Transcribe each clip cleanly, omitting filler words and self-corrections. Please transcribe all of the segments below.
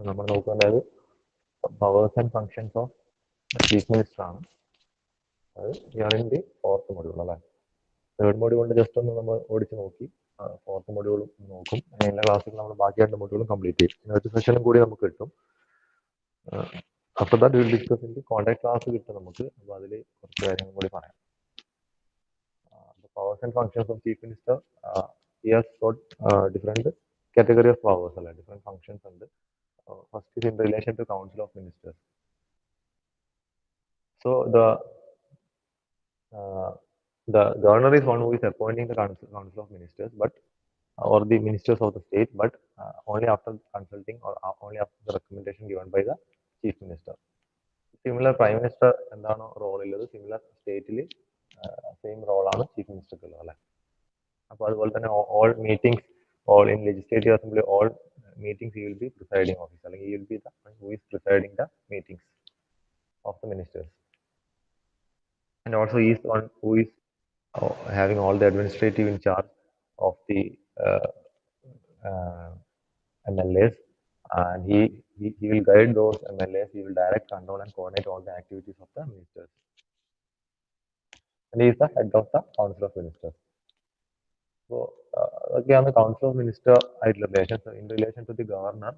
നമ്മൾ നോക്കേണ്ടത് powers and functions of chief minister ആണ്. അത് ഇയറിൻ്റെ ഫോർത്ത് മൊഡ്യൂൾ അല്ലേ. തേർഡ് മൊഡ്യൂളിൻ്റെ ജസ്റ്റ് ഒന്ന് നമ്മൾ ഓടിച്ച് നോക്കി. ഫോർത്ത് മൊഡ്യൂളും നോക്കും. എല്ലാ ക്ലാസ്സിലും നമ്മൾ ബാക്കി രണ്ട് മൊഡ്യൂളും കംപ്ലീറ്റ് ചെയ്യും. ഇന്നത്തെ സെഷനും കൂടി നമുക്ക് കിട്ടും. അപ്പോൾ that will discuss in contact class കിട്ടും നമുക്ക്. അപ്പോൾ അതിൽ കുറച്ച് കാര്യങ്ങൾ കൂടി പറയാം. Powers and functions of chief minister, he has got different category of powers, different functions. And first is in relation to council of ministers. So the governor is one who is appointing the council of ministers, but or the ministers of the state, but only after consulting or only after the recommendation given by the chief minister. Similar prime minister എന്താണ് role ഉള്ളത്, similar സ്റ്റേറ്റിൽ same റോളാണ് chief മിനിസ്റ്റർക്ക് ഉള്ളത് അല്ലേ. അപ്പോൾ അതുപോലെ തന്നെ all meetings, all in legislative assembly, all meetings he will be presiding officer, അല്ലെങ്കിൽ he will be the one who is presiding the meetings of the ministers. And also he is the one who is having all the administrative in charge of the MLAs, and he will guide those MLAs, he will direct, control and coordinate all the activities of the ministers. And he is the head of the council of ministers. So again, the council of minister in relation to the governor,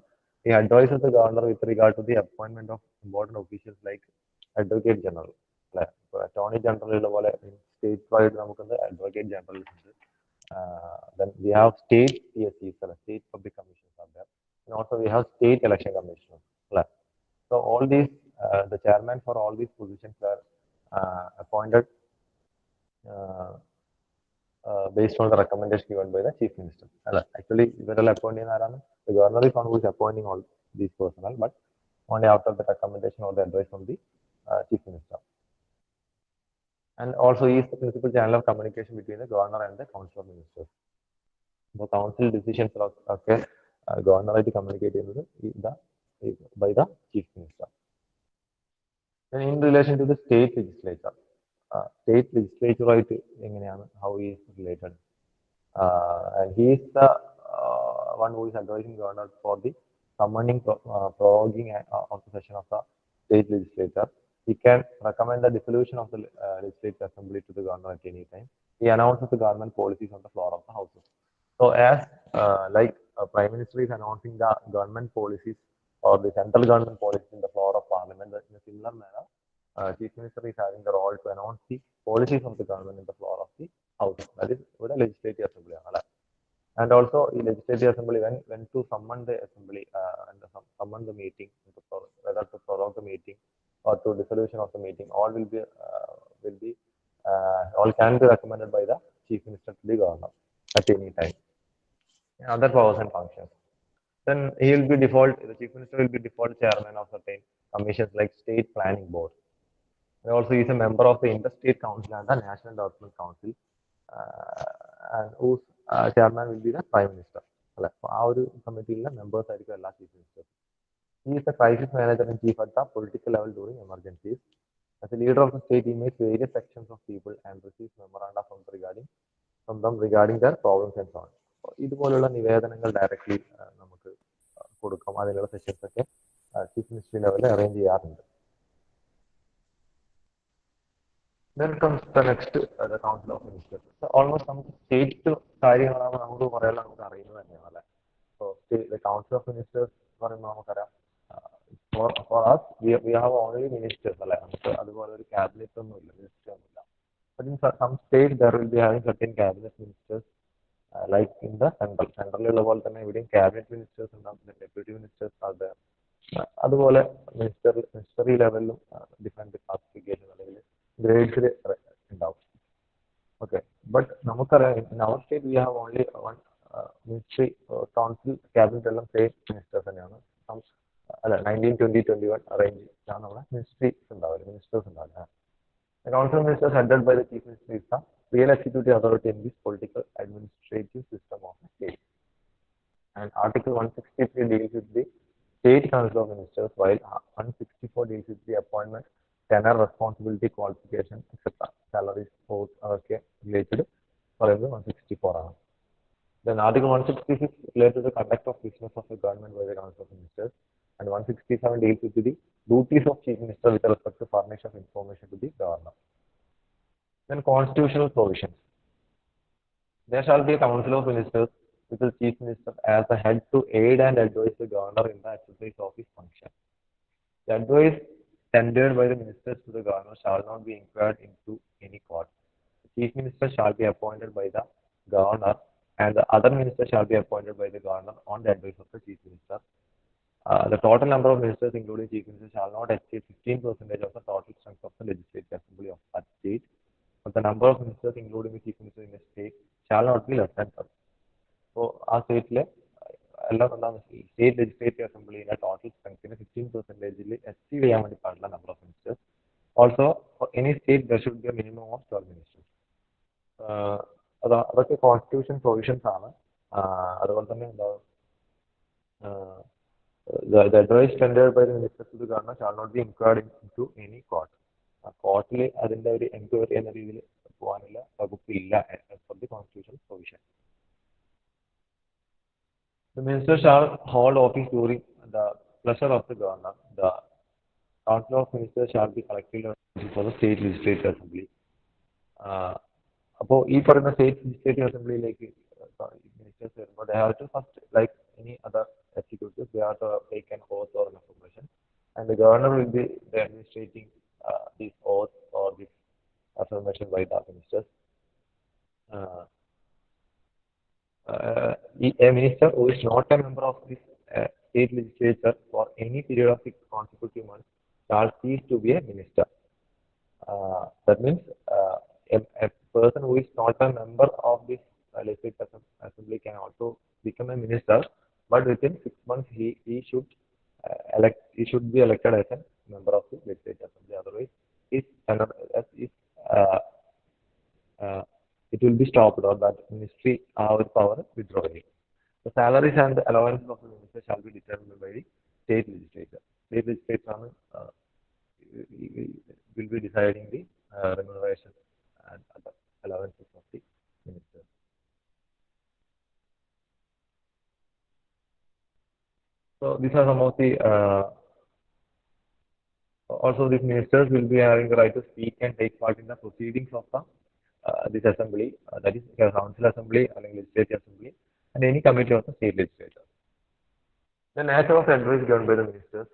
he advises the governor with regard to the appointment of important officials like advocate general. Attorney general statewide advocate general. Then we have state PSCs, state public commissions are there, and also we have state election commissioners. So all these, the chairman for all these positions are appointed based on the recommendation given by the chief minister. Actually, the governor is one who is appointing all these personnel, but only after the recommendation or the advice from the chief minister. And also he is the principal channel of communication between the governor and the council of ministers. The council decisions are okay, governor communicated by the chief minister. And in relation to the state legislature, state legislature, how he is related. And he is the one who is advising governor for the summoning, proroguing of the session of the state legislature. He can recommend the dissolution of the legislative assembly to the governor at any time. He announces the government policies on the floor of the houses. So as like prime minister is announcing the government policies or the central government policies in the floor of parliament, in a similar manner, chief minister is having the role to announce the policies of the government in the floor of the house. That is with the legislative assembly. And also the legislative assembly, when to summon the assembly and summon the meeting, whether to prorogue the meeting or to dissolution of the meeting, all all can be recommended by the chief minister to the governor at any time. Other powers and functions. Then he will be default. The chief minister will be default chairman of certain commissions like state planning board. And also he is a member of the interstate council and the national development council, and whose chairman will be the prime minister. Our committee members are the chief minister. He is the crisis manager and chief at the political level during emergencies. As a leader of the state, he makes various sections of people and receives memoranda from them regarding their problems and so on. ഇതുപോലുള്ള നിവേദനങ്ങൾ directly നമുക്ക് കൊടുക്കും. അതിനുള്ള sessions ഒക്കെ chief ministry ലെവലിൽ arrange ചെയ്യാറുണ്ട്. Then comes the next, the council of ministers. So almost some state കാര്യങ്ങളാണ് നമുക്ക് കുറേ നമുക്ക് അറിയുന്നത് തന്നെയാണ് അല്ലേ. So the council of ministers എന്ന് പറയുമ്പോൾ നമുക്കറിയാം, for us we have only ministers അല്ലേ. നമുക്ക് അതുപോലെ ഒരു ക്യാബിനറ്റ് ഒന്നുമില്ല, മിനിസ്റ്റർ ഒന്നുമില്ല. But in some states there will be having certain cabinet ministers, like in the central പോലെ തന്നെ ഇവിടെയും ക്യാബിനറ്റ് മിനിസ്റ്റേഴ്സ് ഉണ്ടാവും, ഡെപ്യൂട്ടി മിനിസ്റ്റേഴ്സ് are there. അതുപോലെ മിനിസ്റ്ററി ലെവലിലും ഡിഫറെന്റ് ക്ലാസിഫിക്കേഷൻ അല്ലെങ്കിൽ ഗ്രേഡ്സിൽ ഉണ്ടാവും. ഓക്കെ, ബട്ട് നമുക്കറിയാം in our state we have only one ministry, council, cabinet എല്ലാം സെയിം മിനിസ്റ്റേഴ്സ് തന്നെയാണ്. അല്ല 1920-21 റേഞ്ച് ആണ് നമ്മുടെ മിനിസ്ട്രീസ് ഉണ്ടാവില്ല, മിനിസ്റ്റേഴ്സ് ഉണ്ടാവില്ല. The council of ministers headed by the chief minister is the real executive authority in this political administrative system of the state. And Article 163 deals with the state council of ministers, while 164 deals with the appointment, tenure, responsibility, qualification, etc. Salaries, posts, okay, related. For example, 164 ആണ്. Then Article 166 related to the conduct of business of the government by the council of ministers. and 167 deals with the duties of Chief Minister with respect to furnish of information to the governor. Then constitutional provisions. There shall be a council of ministers with the chief minister as the head to aid and advise the governor in the exercise of his function. The advice tendered by the ministers to the governor shall not be inquired into any court. The chief minister shall be appointed by the governor, and the other minister shall be appointed by the governor on the advice of the chief minister. The total number of ministers, including chief minister, shall not exceed 15% of the total strength of the legislative assembly of that state. But the number of ministers, including the chief minister in a state, shall not be less than 10. So, ആ സ്റ്റേറ്റിലെ എല്ലാം എന്താണ് state legislative അസംബ്ലിയിലെ total സ്ട്രെങ്ത്തിന് 15% achieve ചെയ്യാൻ വേണ്ടി പാടില്ല number of ministers. Also for any state there should be A minimum of 12 ministers. അതൊക്കെ constitution provisions ആണ്. അതുപോലെ തന്നെ എന്താ the advice tendered by the ministers to the governor shall not be inquired into any court. കോർട്ടിൽ അതിൻ്റെ ഒരു enquiry എന്ന രീതിയിൽ പോകാനുള്ള വകുപ്പില്ല for the constitution provision. The minister shall hold office during the pleasure of the governor. The council of ministers shall be collectively for the state legislative assembly. അപ്പോൾ ഈ പറയുന്ന സ്റ്റേറ്റ് ലെജിസ്ലേറ്റീവ് അസംബ്ലിയിലേക്ക് ministers വരുമ്പോൾ they have to first, like any other executives, they have to take an oath or an affirmation, and the governor will be administrating this oath or this affirmation by the ministers. A minister who is not a member of this state legislature for any period of 6 consecutive months shall cease to be a minister. That means a person who is not a member of this legislative assembly can also become a minister, but within 6 months he should be elected as a member of the legislative assembly. Otherwise, it will be stopped, or that ministry our power withdrawing. The salaries and the allowances of the minister shall be determined by the state legislature. State legislature will be deciding the remuneration and other allowances of the minister. So these are some of the also these ministers will be having the right to speak and take part in the proceedings of the this assembly, that is council assembly or legislative assembly, and any committee of the state legislature. The nature of advice given by the ministers.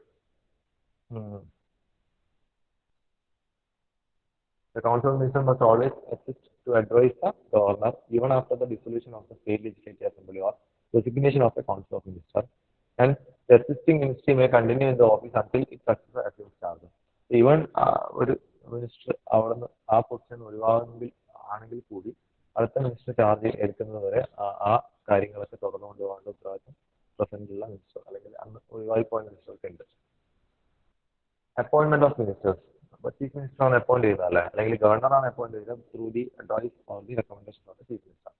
The council of ministers must always assist to advise the governor even after the dissolution of the state legislative assembly or resignation of the council of ministers, and the assisting ministry may continue in the office until its successor assumes charge. Even ഒരു minister അവിടെ നിന്ന് ആ position ആണെങ്കിൽ കൂടി അടുത്ത minister charge എടുക്കുന്നത് വരെ ആ കാര്യങ്ങളൊക്കെ തുടർന്നു കൊണ്ടുപോകേണ്ട ഉത്തരവാദിത്വം പ്രസന്റിലുള്ള മിനിസ്റ്റർ അല്ലെങ്കിൽ അന്ന് ഒഴിവായി പോയ മിനിസ്റ്റർക്ക് ഉണ്ട്. Appointment of ministers. അപ്പോൾ ചീഫ് മിനിസ്റ്റർ ആണ് അപ്പോയിന്റ് ചെയ്യുന്നത് അല്ലെങ്കിൽ ഗവർണറാണ് അപ്പോയിന്റ് ചെയ്യുന്നത് through the advice or the recommendation of the chief minister.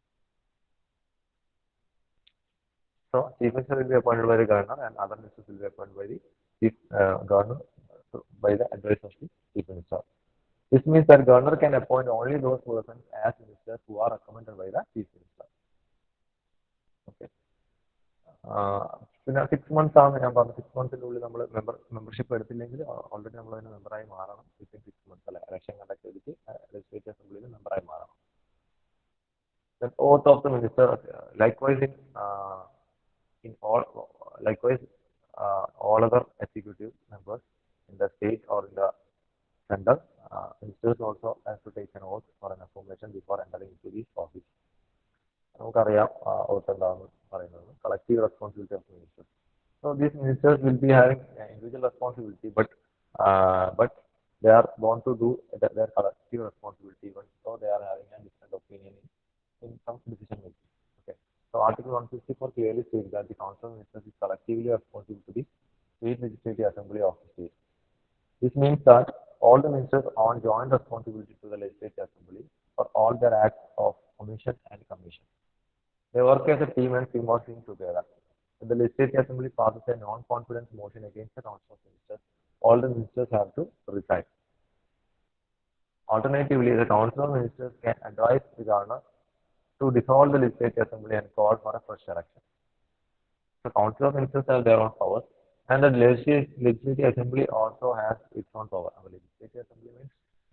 So, chief minister will be appointed by the governor, and other ministers will be appointed by the chief governor by the advice of the chief minister. This means that governor can appoint only those persons as ministers who are recommended by the chief minister. Okay. പിന്നെ 6 months ആണ് ഞാൻ പറഞ്ഞത്. 6 monthസിനുള്ളിൽ നമ്മൾ membership എടുത്തില്ലെങ്കിൽ already നമ്മൾ അതിന് മെമ്പറായി മാറണം. Within 6 months അല്ലെ election conduct ചെയ്തിട്ട് ലെജിസ്ലേറ്റീവ് അസംബ്ലിയിൽ മെമ്പറായി മാറണം. Then oath of the minister, likewise in all other executive members in the state or in the center, ministers also have to take an oath or an affirmation before entering into this office. നമുക്കറിയാം oath എന്താണെന്ന് പറയുന്നത് collective responsibility of the ministers. So these ministers will be having individual responsibility, but they are born to do their collective responsibility, even though they are having a different opinion in some decision making. Okay. So Article 154 clearly states that the Council of Ministers is collectively responsible to the State Legislative Assembly of the state. This means that all the ministers are on joint responsibility to the Legislative Assembly for all their acts of omission and commission. They work as a team and team working together. If the Legislative Assembly passes a non-confidence motion against the Council of Ministers, all the ministers have to resign. Alternatively, the Council of Ministers can advise the governor to dissolve the Legislative Assembly and call for a fresh election. The Council of Ministers have their own powers, And the legislative assembly also has its own power. Our legislative assembly means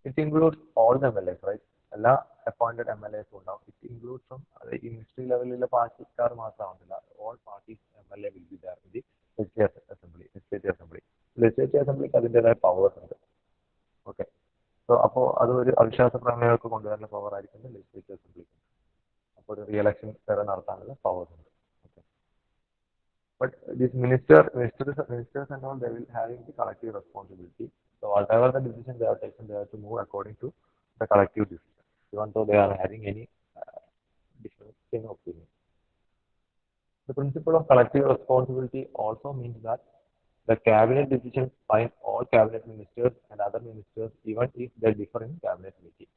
it includes all the MLAs, right? എല്ലാ appointed MLAs ഉണ്ടാവും. It includes from ഈ ministry ലെവലിലെ പാർട്ടിക്കാർ മാത്രമാവുന്നില്ല. All parties MLA will be there in the legislative assembly. Legislative assembly അതിൻ്റെതായ powers ഉണ്ട്. Okay. So അപ്പോൾ അത് ഒരു അവിശ്വാസ പ്രമേയമൊക്കെ കൊണ്ടുവരുന്ന പവർ ആയിരിക്കും ലെജിസ്ലേറ്റീവ് അസംബ്ലിക്ക്. അപ്പോൾ ഒരു റിയലക്ഷൻ വരെ നടത്താനുള്ള പവേഴ്സ് ഉണ്ട്. Okay. But these ministers and all, they will having the collective responsibility. So whatever the decision they have taken, they have to move according to the collective decision, even though they are having any difference in opinion. The principle of collective responsibility also means that the cabinet decisions bind all cabinet ministers and other ministers, even if they differ in cabinet meeting.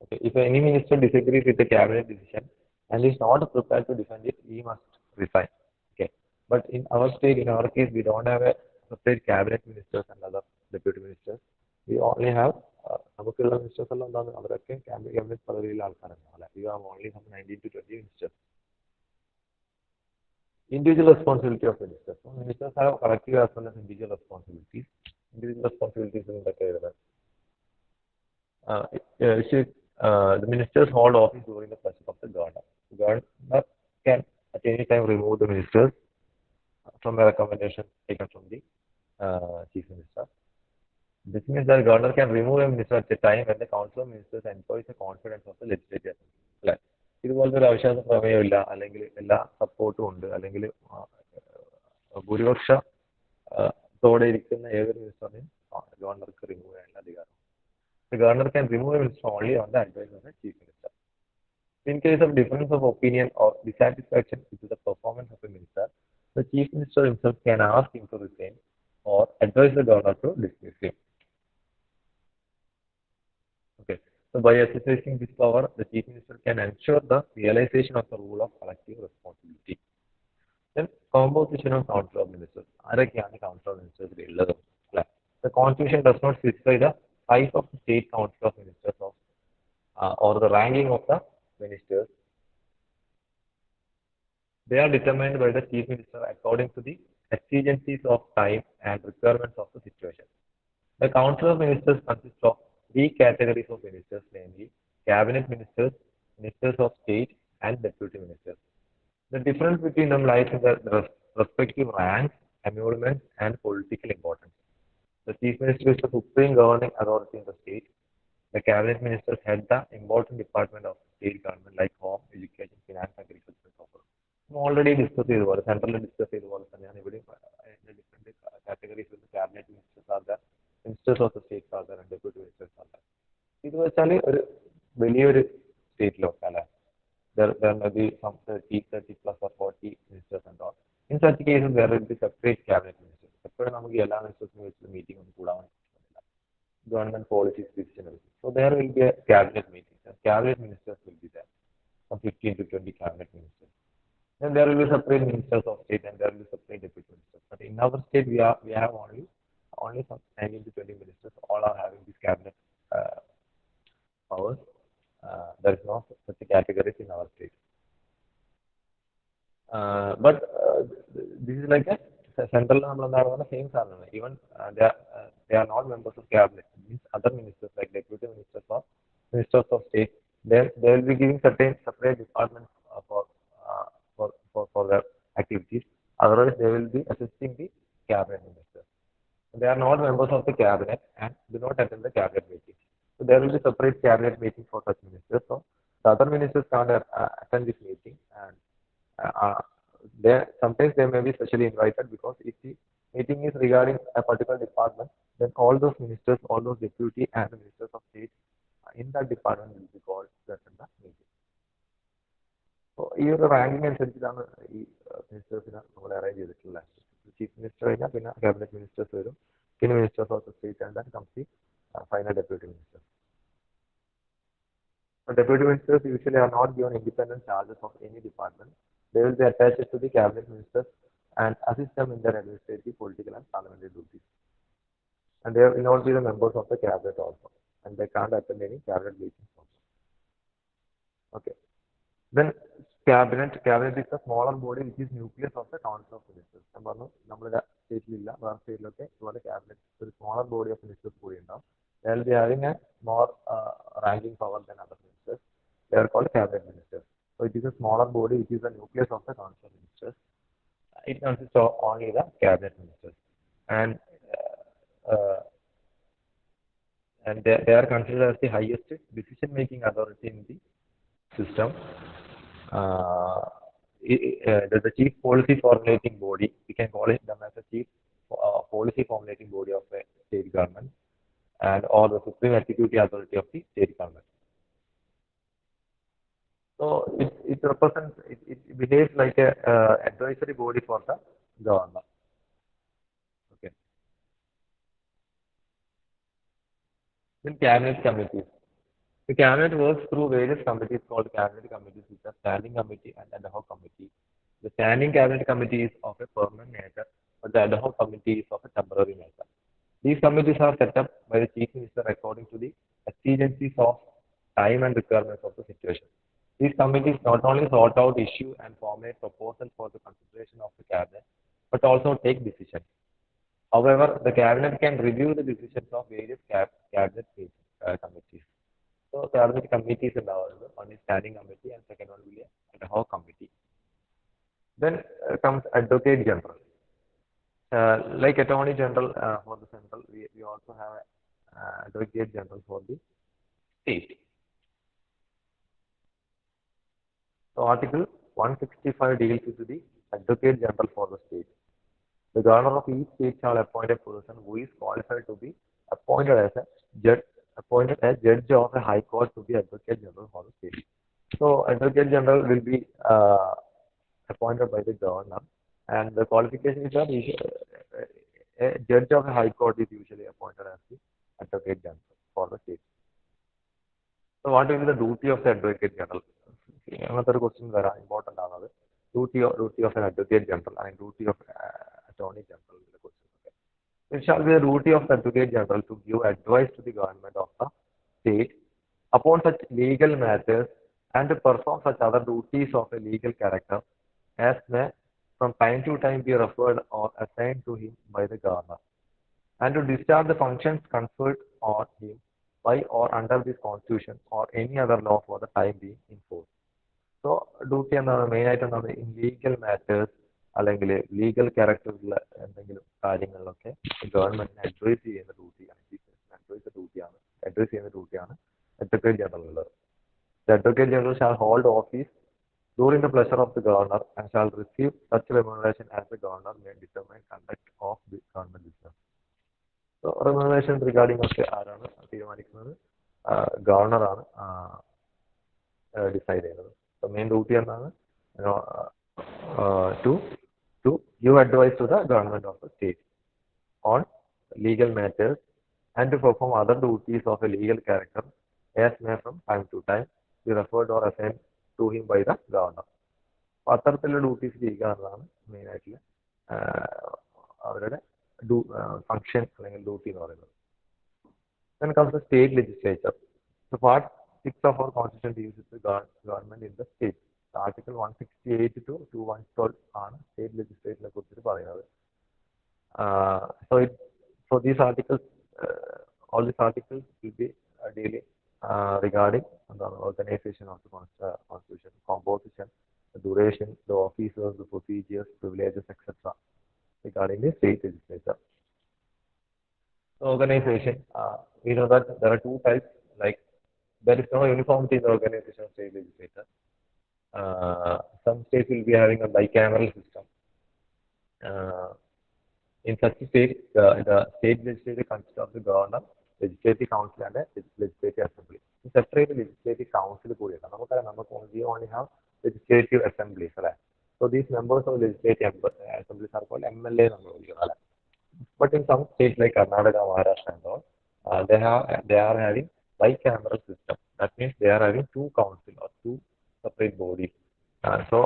Okay, if any minister disagrees with the cabinet decision and is not prepared to defend it, he must resign. Okay, but in our state, in our case, we don't have a separate cabinet ministers and other deputy ministers. We only have നമുക്കുള്ള ministers എല്ലാം എന്താണ് അവരൊക്കെ cabinet പദവിയിലുള്ള ആൾക്കാരാണ്. അല്ല, we have only some 19 to 20 ministers. Individual responsibility of ministers. So ministers have collective as well as individual responsibilities. Individual responsibilities എന്തൊക്കെ വരുന്നത്? The ministers hold office during the pleasure of the governor. The governor can at any time remove the ministers from a recommendation taken from the chief minister. This means that the governor can remove a minister at a time when the council of ministers enjoys the confidence of the legislature. ഇതുപോലത്തെ ഒരു അവിശ്വാസ പ്രമേയമില്ല, അല്ലെങ്കിൽ എല്ലാ സപ്പോർട്ടും ഉണ്ട്, അല്ലെങ്കിൽ ഭൂരിപക്ഷത്തോടെ ഇരിക്കുന്ന ഏതൊരു മിനിസ്റ്ററിനെയും ഗവർണർക്ക് റിമൂവ് ചെയ്യാനുള്ള അധികാരം. The governor can remove a minister only on the advice of the chief minister. In case of difference of opinion or dissatisfaction with the performance of a minister, the chief minister himself can ask him to resign or advise the governor to dismiss him. Okay. So by exercising this power, the chief minister can ensure the realization of the rule of collective responsibility. Then composition of council of ministers. ആരൊക്കെയാണ് council of ministers ഉള്ളത്? The constitution does not specify the size of the state council of ministers or the ranking of the ministers. They are determined by the chief minister according to the exigencies of time and requirements of the situation. The council of ministers consists of three categories of ministers, namely cabinet ministers, ministers of state, and deputy ministers. The difference between them lies in the respective ranks, emoluments, and political importance. The chief minister is the supreme governing authority in the state. The cabinet ministers head the important department of state government like home, education, finance, agriculture, and so forth. We already discussed this. Centrally discussed this. Different categories of the cabinet ministers are there. Ministers of the state are there and deputy ministers are there. ഇത് വെച്ചാൽ ഒരു വലിയൊരു സ്റ്റേറ്റിലൊക്കെ അല്ലെ, there may be some 30 plus or 40 ministers and all. In such cases, there will be separate cabinet ministers. എപ്പോഴും നമുക്ക് എല്ലാ മിനിസ്റ്റേഴ്സിനും വെച്ചിട്ട് meeting ഒന്നും കൂടാൻ പറ്റില്ല. Government policies decision everything. So there will be a cabinet meeting. Cabinet ministers will be there. Some 15 to 20 cabinet ministers. Then there will be separate ministers of state and there will be separate deputy ministers. But in our state, we have only some 19 to 20 ministers. All are having this cabinet powers. There is no such categories in our state. But this is like a central same salary. Even they are not members of cabinet. Means other ministers like deputy ministers or ministers of state, they will be giving certain separate departments for their activities. Otherwise, they will be assisting the cabinet ministers. They are not members of the cabinet and do not attend the cabinet meetings. So there will be separate cabinet meeting for such ministers. So the other ministers can't attend this meeting, and sometimes they may be specially invited, because if the meeting is regarding a particular department, then all those ministers, all those deputy and the ministers of state in that department will be called to attend the meeting. So ഈ ഒരു ranking അനുസരിച്ചിട്ടാണ് ഈ മിനിസ്റ്റേഴ്സിനെ നമ്മൾ arrange ചെയ്തിട്ടുള്ളത്. Chief minister കഴിഞ്ഞാൽ പിന്നെ cabinet ministers വരും, പിന്നെ ministers of the state and then comes the final deputy minister. The deputy ministers usually are not given independent charges of any department. They will be attached to the cabinet ministers and assist them in their administrative, political, and parliamentary duties. And they will not be the members of the cabinet also, and they can't attend any cabinet meetings also. Okay. Then cabinet is a smaller body which is nucleus of the council of ministers. നമ്മുടെ സ്റ്റേറ്റിലില്ല വേറെ സ്റ്റേറ്റിലൊക്കെ ഇതുപോലെ cabinet ഒരു smaller body of ministers കൂടി ഉണ്ടാവും. They will be having a more ranking power than other ministers. They are called cabinet ministers. So it is a smaller body which is the nucleus of the council of ministers. It consists of only the cabinet ministers, and uh, they are considered as the highest decision-making authority in the system. The chief policy formulating body, we can call it them as the chief policy formulating body of the state government, and or the supreme executive authority of the state government. So it represents, it behaves like a advisory body for the governor. Okay. Then cabinet committees. The cabinet works through various committees called cabinet committees, which are standing committee and ad hoc committee. The standing cabinet committee is of a permanent nature, but the ad hoc committee is of a temporary nature. These committees are set up by the chief minister according to the exigencies of time and requirements of the situation. These committees not only sort out issue and formulate proposals for the consideration of the cabinet, but also take decisions. However, the cabinet can review the decisions of various cabinet committees. So cabinet committees ഉണ്ടാവുന്നത്, one is standing committee and second one will be ad hoc committee. Then comes advocate general. Like attorney general for the central, we also have advocate general for the state. So Article 165 deals with the advocate general for the state. The governor of each state shall appoint a person who is qualified to be appointed as judge of a high court to be advocate general for the state. So advocate general will be appointed by the governor, and the qualification is that a judge of a high court is usually appointed as the advocate general for the state. So what will be the duty of the advocate general? Another question very important ആണ്. Duty of an advocate general and duty of attorney general. It shall be the duty of the advocate general to give advice to the government of the state upon such legal matters and to perform such other duties of a legal character as may from time to time be referred or assigned to him by the governor, and to discharge the functions conferred on him by or under this constitution or any other law for the time being in force. So duty എന്താണ് main ആയിട്ട് എന്താണ് in legal matters അല്ലെങ്കിൽ legal ക്യാരക്ടറുള്ള എന്തെങ്കിലും കാര്യങ്ങളിലൊക്കെ ഗവൺമെന്റിനെ advice ചെയ്യുന്ന ഡ്യൂട്ടിയാണ്, advice ചെയ്യുന്ന ഡ്യൂട്ടിയാണ് അഡ്വക്കേറ്റ് ജനറൽ ഉള്ളത്. The advocate general shall hold office during the pleasure of the governor and shall receive such remuneration as the governor may determine conduct of the government business. So remuneration regarding ഒക്കെ ആരാണ് തീരുമാനിക്കുന്നത്? Governor ആണ് decide ചെയ്യുന്നത്. So main duty എന്താണ്? To give advice to the government of the state on legal matters and to perform other duties of a legal character as may from time to time be referred or assigned to him by the governor. അപ്പോൾ അത്തരത്തിലുള്ള duties ചെയ്യുക എന്നതാണ് മെയിനായിട്ടുള്ള അവരുടെ function അല്ലെങ്കിൽ duty എന്ന് പറയുന്നത്. Then comes the state legislature. So part 6 of our constitution deals with the government in the state. Article 168 to 212 ആണ് സ്റ്റേറ്റ് ലെജിസ്ലേച്ചറിനെ കുറിച്ചിട്ട് പറയുന്നത്. So these articles, all these articles will be dealing regarding the organization of the constitution, composition, the duration, the officers, the procedures, privileges, etc. regarding the state legislature. The organization, we know that there are two types, like there is no uniformity in the organization of state legislature. Some states will be having a bicameral system. In such states, the state legislature consists of the governor, legislative council, and a legislative assembly. In separate legislative council, we only have legislative assemblies. Right? So these members of legislative assemblies are called MLA. But in some states like Karnataka, Maharashtra, and all, they are having bicameral system. That means they are having two council or two separate bodies. So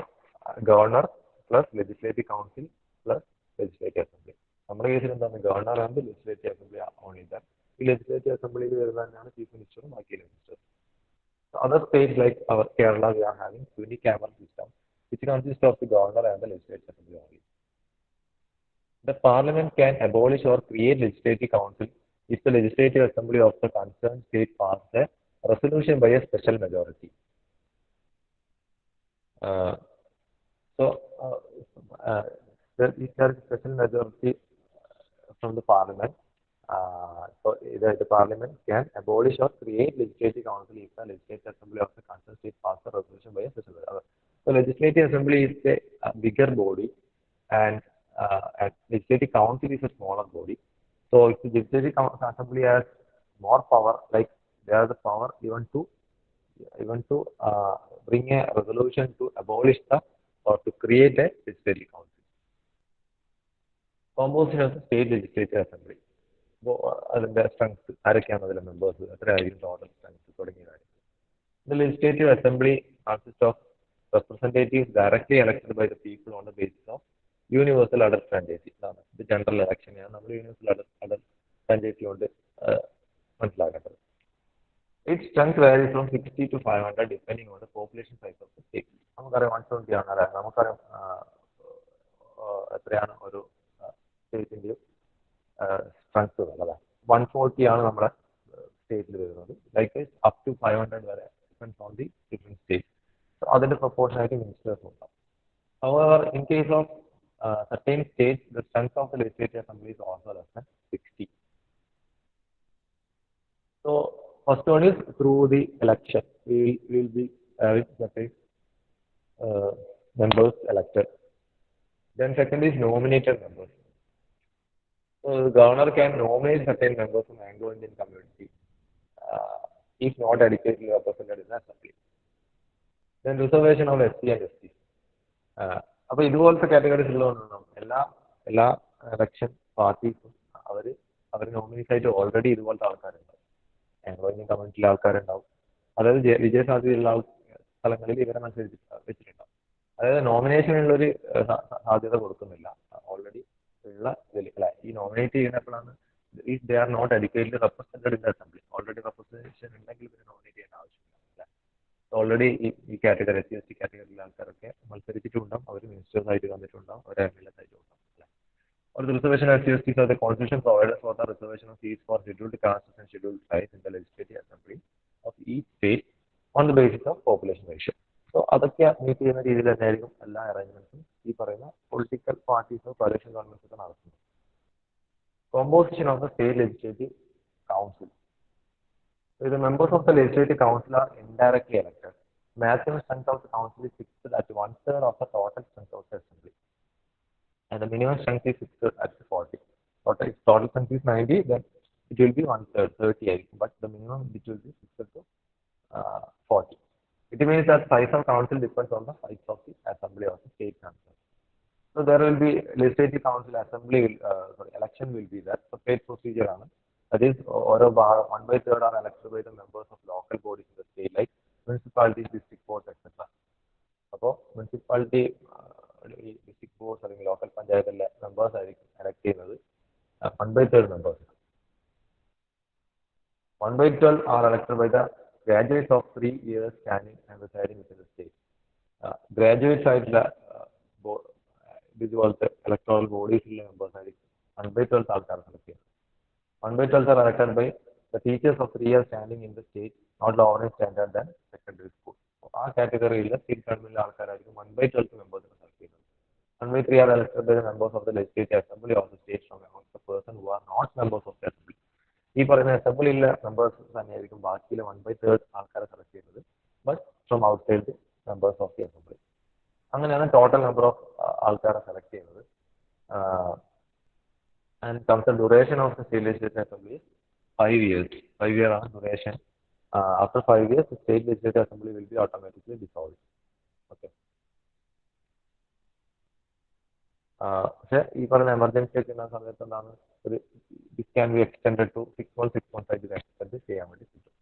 governor plus legislative council plus legislative assembly. നമ്മുടെ കേസിൽ എന്താണ് governor and legislative assembly only that. ഈ legislative അസംബ്ലിയിൽ വരുന്നതന്നെയാണ് chief മിനിസ്റ്ററും ബാക്കി ministers. Other states like our Kerala, we are having unicameral system, which consists of the governor and the legislature assembly only. The parliament can abolish or create legislative council if the legislative assembly of the concerned state passes a resolution by a special majority. Uh, so, there is a special majority from the parliament. So, the parliament can abolish or create legislative council if the legislative assembly of the concerned state passes a resolution by a special majority. So, legislative assembly is a bigger body, and legislative council is a smaller body. So if the legislative assembly has more power, like they have the power even to bring a resolution to abolish the or to create a legislative council. Composition of the state legislative assembly. അതിന്റെ strength ആരൊക്കെയാണ് അതിലെ members, എത്രയായിരിക്കും total strength തുടങ്ങിയ കാര്യം. The legislative assembly consists of representatives directly elected by the people on the basis of universal adult franchise. ഇത് general ഇലക്ഷനെയാണ് നമ്മൾ universal adult franchise കൊണ്ട് മനസ്സിലാക്കേണ്ടത്. Its strength varies from 60 to 500 depending on the population size of the state. നമുക്കറിയാം 120 ആണ്, അല്ലെ? നമുക്കറിയാം എത്രയാണ് ഒരു സ്റ്റേറ്റിന്റെ സ്ട്രെങ്ത് ഉള്ളത്. 140 ആണ് നമ്മുടെ സ്റ്റേറ്റിൽ വരുന്നത്. ലൈക്ക് അപ് ടു 500 വരെ depends on the different state. അതിന്റെ പ്രൊപ്പോർഷൻ ആയിട്ട് മിനിസ്റ്റേഴ്സ് ഉണ്ടാവും. However, in case of certain states, the strength of the legislative assembly is also less than 60. So, first one is through the election. We will be having certain members elected. Then second is nominated members. So, the governor can nominate certain members from Anglo-Indian community if not adequately represented in the assembly. Then reservation of SC and ST. അപ്പോൾ ഇതുപോലത്തെ categories ഉള്ളതുകൊണ്ടാണ് എല്ലാ election പാർട്ടീസും അവർ nominees ആയിട്ട് already ഇതുപോലത്തെ ആൾക്കാരുണ്ടാവും. Anglo Indian കമ്മ്യൂണിറ്റിയിലെ ആൾക്കാരുണ്ടാവും. അതായത് വിജയസാധ്യതയുള്ള സ്ഥലങ്ങളിൽ ഇവരെ മത്സരിച്ച് വെച്ചിട്ടുണ്ടാവും. അതായത് നോമിനേഷനുള്ളൊരു സാധ്യത കൊടുക്കുന്നില്ല. ഓൾറെഡി ഉള്ള ഇതിൽ ഈ നോമിനേറ്റ് ചെയ്യുന്നപ്പോഴാണ് if they are not adequately represented in the assembly. Already representation ഉണ്ടെങ്കിൽ ഇവരെ നോമിനേറ്റ് ചെയ്യേണ്ട ആവശ്യമില്ല. ഓൾറെഡി ഈ category S C S T കാറ്റഗറിയിലെ ആൾക്കാരൊക്കെ മത്സരിച്ചിട്ടുണ്ടാവും. അവർ മിനിസ്റ്റേഴ്സ് ആയിട്ട് വന്നിട്ടുണ്ടാവും, അവർ എം എൽ എസ് ആയിട്ട് ഉണ്ടാവും. Or the reservation of SC the constitution provides for the reservation of seats for scheduled castes and scheduled tribes in the legislative assembly of each state on the basis of population ratio. So അതൊക്കെ meet ചെയ്യുന്ന രീതിയിൽ തന്നെയായിരിക്കും എല്ലാ അറേഞ്ച്മെന്റ്സും ഈ പറയുന്ന political പാർട്ടീസോ കോalition governments ഒക്കെ നടത്തുന്നത്. Composition of the state legislative council. So the members of the legislative council are indirectly elected. Maximum strength of the council is fixed at 1/3 of the total strength of the assembly. And the minimum strength is fixed at 40. If total strength is 90, then it will be 1/3, 30, but the minimum it will be fixed to 40. It means that size of council depends on the size of the assembly of the state council. So there will be legislative council assembly, election will be that separate procedure. That is, or 1/3 are elected by the members of local bodies in the state, like municipalities, district boards, etc. അപ്പോൾ municipality district boards അല്ലെങ്കിൽ local പഞ്ചായത്തിലെ members ആയിരിക്കും elect ചെയ്യുന്നത് 1/3 members. 1/12 are elected by the graduates of 3 years standing and residing within the state. Graduates ആയിട്ടുള്ള ഇതുപോലത്തെ electoral ബോഡീസിലെ members ആയിരിക്കും 1/12 ആൾക്കാർ select ചെയ്യുന്നത്. 1/12 are elected by the teachers of 3 years standing in the state not lower in standard than secondary school. ആ കാറ്റഗറിയിൽ state ഗവൺമെന്റിലെ ആൾക്കാരായിരിക്കും 1/12 മെമ്പേഴ്സിനെ select ചെയ്യുന്നത്. 1/3 are elected by the members of the legislative assembly of the state from among the person who are not members of the assembly. ഈ പറയുന്ന അസംബ്ലിയിലെ members തന്നെയായിരിക്കും ബാക്കിയിലെ 1/3 ആൾക്കാരെ select ചെയ്യുന്നത്, but from outside the members of the assembly. അങ്ങനെയാണ് total number of ആൾക്കാരെ select ചെയ്യുന്നത്. And comes the duration of the state legislative assembly is 5 years. 5 year ആണ് duration. After 5 years, the state legislative assembly will be automatically dissolved. Okay. പക്ഷേ ഈ പറയുന്ന emergency ഒക്കെ ഉള്ള സമയത്ത് എന്താണ് this can be extended to 6 months, 6 months ആയിട്ട് extend ചെയ്യാൻ വേണ്ടി പറ്റും.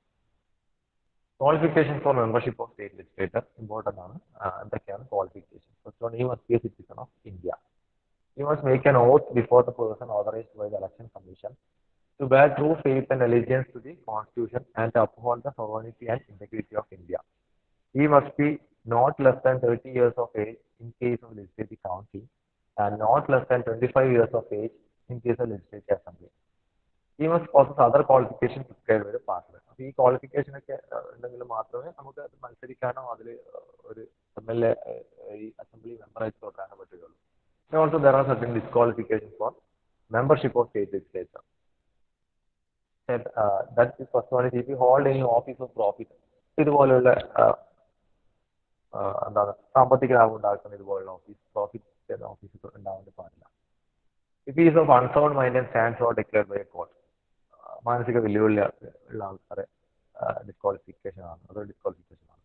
Qualifications for membership of state legislature important ആണ്. എന്തൊക്കെയാണ് qualification? First one, you must be a citizen of India. You must make an oath before the person authorized by the election commission to bear true faith and allegiance to the Constitution and to uphold the sovereignty and integrity of India. He must be not less than 30 years of age in case of Legislative Council and not less than 25 years of age in case of Legislative Assembly. He must possess other qualifications prescribed by the Parliament. അപ്പോൾ ഈ qualification ഒക്കെ ഉണ്ടെങ്കിൽ മാത്രമേ നമുക്ക് അത് മത്സരിക്കാനോ അതിൽ ഒരു MLA ഈ അസംബ്ലി മെമ്പറായിട്ട് തുടരാനോ പറ്റുകയുള്ളൂ. Also there are certain disqualifications for membership of state legislature. That is first one is if you hold any office of profit. ഇതുപോലെയുള്ള എന്താണ് സാമ്പത്തിക ലാഭം ഉണ്ടാക്കുന്ന ഇതുപോലുള്ള പ്രോഫിറ്റ് ഓഫീസ് ഉണ്ടാവാൻ പാടില്ല. If he is of unsound mind and stands or declared by a court. മാനസിക വെല്ലുവിളി ഉള്ള ആൾക്കാരെ ഡിസ്ക്വാളിഫിക്കേഷൻ ആണ്, അതൊരു ഡിസ്ക്വാളിഫിക്കേഷൻ ആണ്.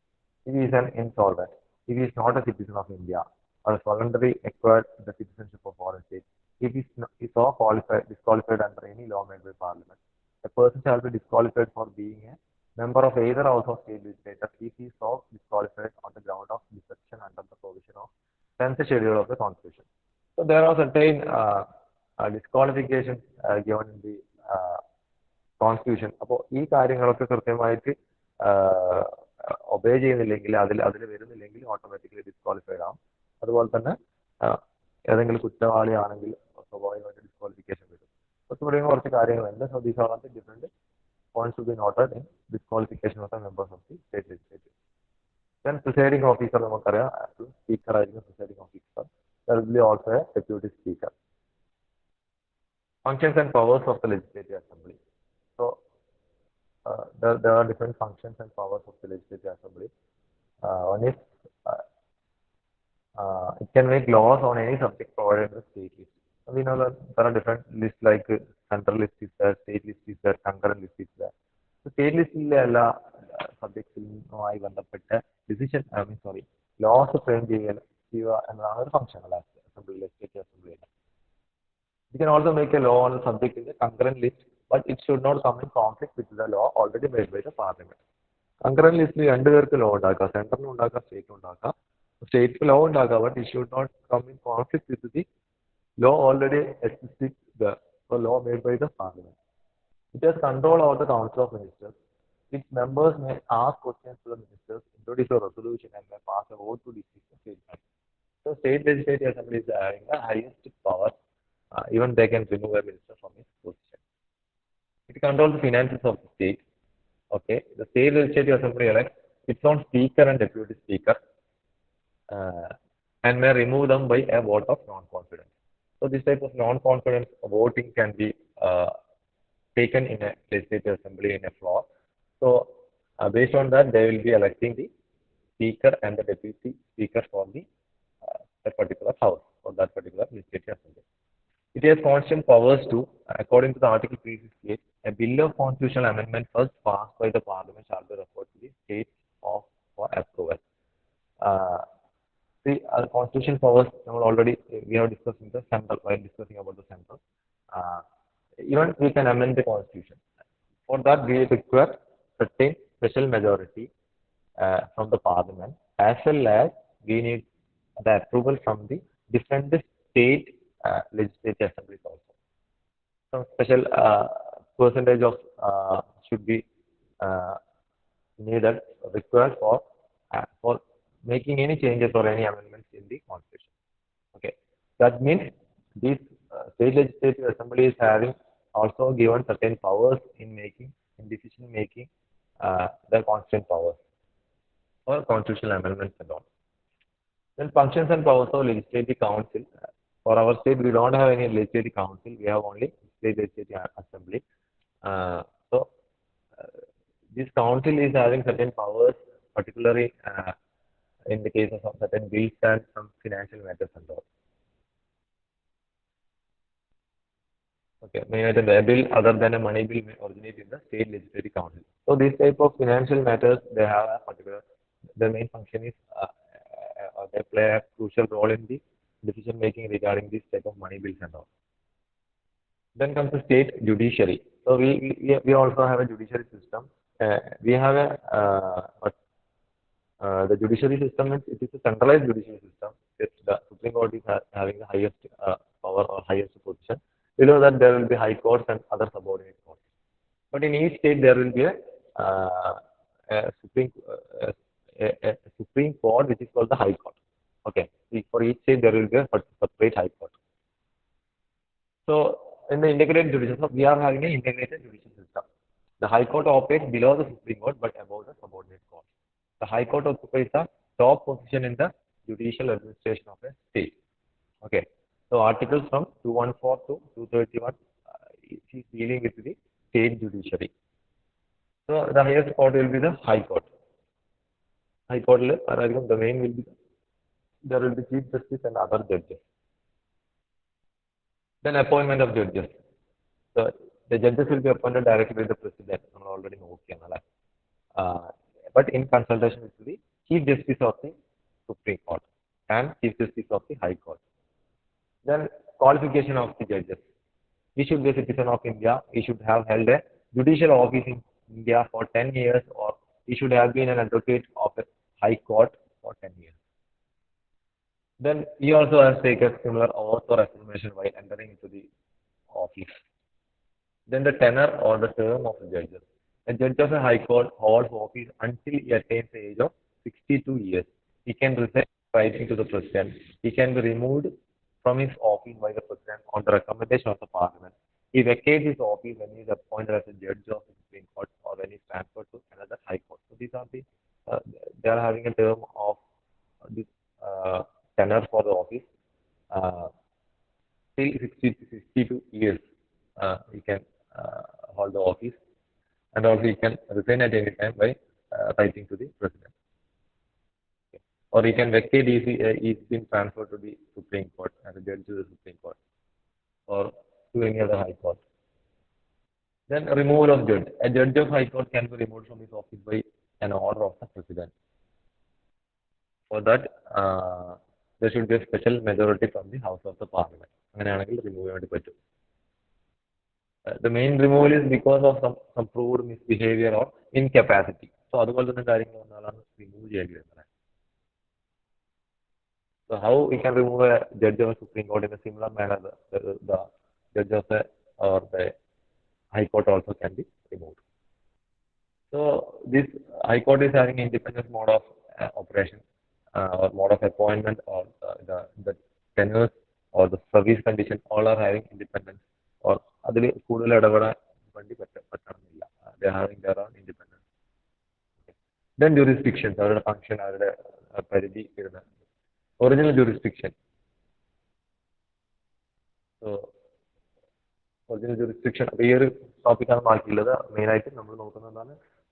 If he is an insolvent, if he is not a citizen of India or voluntarily acquired the citizenship of foreign state, if he is so disqualified under any law made by Parliament, a person shall be disqualified for being a member of either house of state legislature if he is so disqualified on the ground of defection under the provision of 10th schedule of the Constitution. So there are certain disqualifications given in the constitution. അപ്പോൾ ഈ കാര്യങ്ങളൊക്കെ കൃത്യമായിട്ട് obey ചെയ്യുന്നില്ലെങ്കിൽ അതിൽ വരുന്നില്ലെങ്കിൽ automatically disqualified ആവും. അതുപോലെ തന്നെ ഏതെങ്കിലും കുറ്റവാളിയാണെങ്കിൽ സ്വാഭാവികമായിട്ട് ഡിസ്ക്വാളിഫിക്കേഷൻ വരും. അപ്പോൾ തുടങ്ങിയ കുറച്ച് കാര്യങ്ങളുണ്ട്. So these are the different points to be noted in disqualification of the members of the state legislature. Then presiding officer നമുക്കറിയാം, സ്പീക്കർ ആയിരിക്കും presiding officer. There will be also a deputy speaker. Functions and powers of the Legislative Assembly. So there are different functions and powers of the Legislative Assembly. One is it can make laws on any subject provided in the state list. We know that there are different lists like central list is there, state list is there, concurrent list is there. So state list എല്ലാ സബ്ജക്ട്സുമായി ബന്ധപ്പെട്ട loss frame ചെയ്യുക എന്നതാണ് ഒരു function അല്ല assembly, legislative അസംബ്ലിയിൽ. You can also make a law on the subject in the concurrent list, but it should not come in conflict with the law already made by the Parliament. Concurrent list രണ്ടു പേർക്ക് law ഉണ്ടാക്കാം, സെൻട്രലിനും ഉണ്ടാക്കാം സ്റ്റേറ്റിനും ഉണ്ടാക്കാം. State law ഉണ്ടാക്കാം, but it should not come in conflict with the law already existing there, or law made by the Parliament. It has control over the Council of Ministers. Its members may ask questions to the ministers, introduce a resolution, and may pass a vote to dismiss the state matter. So state legislative assembly is having the highest power. Even they can remove a minister from his position. It controls the finances of the state. Okay, the state legislative assembly elects its own speaker and deputy speaker, and may remove them by a vote of non-confidence. So this type of non-confidence voting can be taken in a legislative assembly in a floor. So based on that, they will be electing the speaker and the deputy speaker for the that particular house or that particular legislative assembly. It has constitutional powers to, according to the Article 368, a bill of constitutional amendment first passed by the Parliament shall be referred to the state for approval. See, constitutional powers already we have discussed in the central while discussing about the central. Even we can amend the constitution. For that, we require certain special majority from the Parliament, as well as we need the approval from the different state legislative assemblies also. Some special percentage of should be needed, required for making any changes or any amendments in the constitution. Okay, that means this state legislative assembly is having also given certain powers in decision making, the constitutional powers or constitutional amendments and all. Then functions and powers of legislative council. For our state, we don't have any legislative council. We have only state legislative assembly. This council is having certain powers, particularly in the cases of certain bills and some financial matters and all. Okay, mainly the bill other than a money bill may originate in the state legislative council. So this type of financial matters, they have a particular. The main function is they play a crucial role in the decision making regarding this type of money bills and all. Then comes the state judiciary. So we also have a judiciary system. We have the judiciary system. It is a centralized judiciary system. The Supreme Court is having the highest power or highest position. Below that, there will be high courts and other subordinate courts. in each state there will be a Supreme Supreme Court, which is called the High Court. Okay, for each state there will be a separate High Court. So in the integrated judicial system, we are having an integrated judicial system. The High Court operates below the Supreme Court but above the subordinate court. The High Court occupies the top position in the judicial administration of a state. Okay, so articles from 214 to 231 is dealing with the state judiciary. So the highest court will be the High Court. High Court, the main will be there will be Chief Justice and other judges. Then appointment of judges. So the judges will be appointed directly by the president. We already know. But in consultation with the Chief Justice of the Supreme Court and Chief Justice of the High Court. Then qualification of the judges. He should be a citizen of India. He should have held a judicial office in India for 10 years, or he should have been an advocate of a High Court for 10 years. Then he also has taken similar oath or affirmation while entering into the office. Then the tenure or the term of the judges. A judge of a High Court holds office until he attains the age of 62 years. He can resign writing to the president. He can be removed from his office by the president on the recommendation of the parliament. He vacates his office when he is appointed as a judge of the Supreme Court or when he is transferred to another High Court. So these are the they are having a term of this tenure for the office till 62 years. He can hold the office, and also he can resign at any time by writing to the president. Okay. Or he can vacate if he's been transferred to the Supreme Court as a judge to the Supreme Court or to any other High Court. Then removal of judge. A judge of High Court can be removed from his office by an order of the president. For that, there should be a special majority from the House of the Parliament. The main removal is because of some proved misbehavior or incapacity. So, so how we can remove a judge of a Supreme Court in a similar manner? The judge of the High Court also can be removed. So this High Court is having independent mode of operation or mode of appointment, or the tenures or the service condition, all are having independence, or they are having their own independence. Then jurisdictions, function, original jurisdiction. So original jurisdiction, topic main item,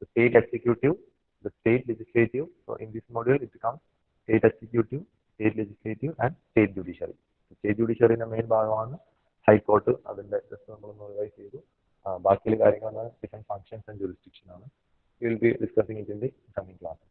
the state executive, the state legislative. So in this module, it becomes state executive, state legislative, and state judiciary. The state judiciary in the main High Court, different functions and jurisdiction. We will be discussing it in the coming classes.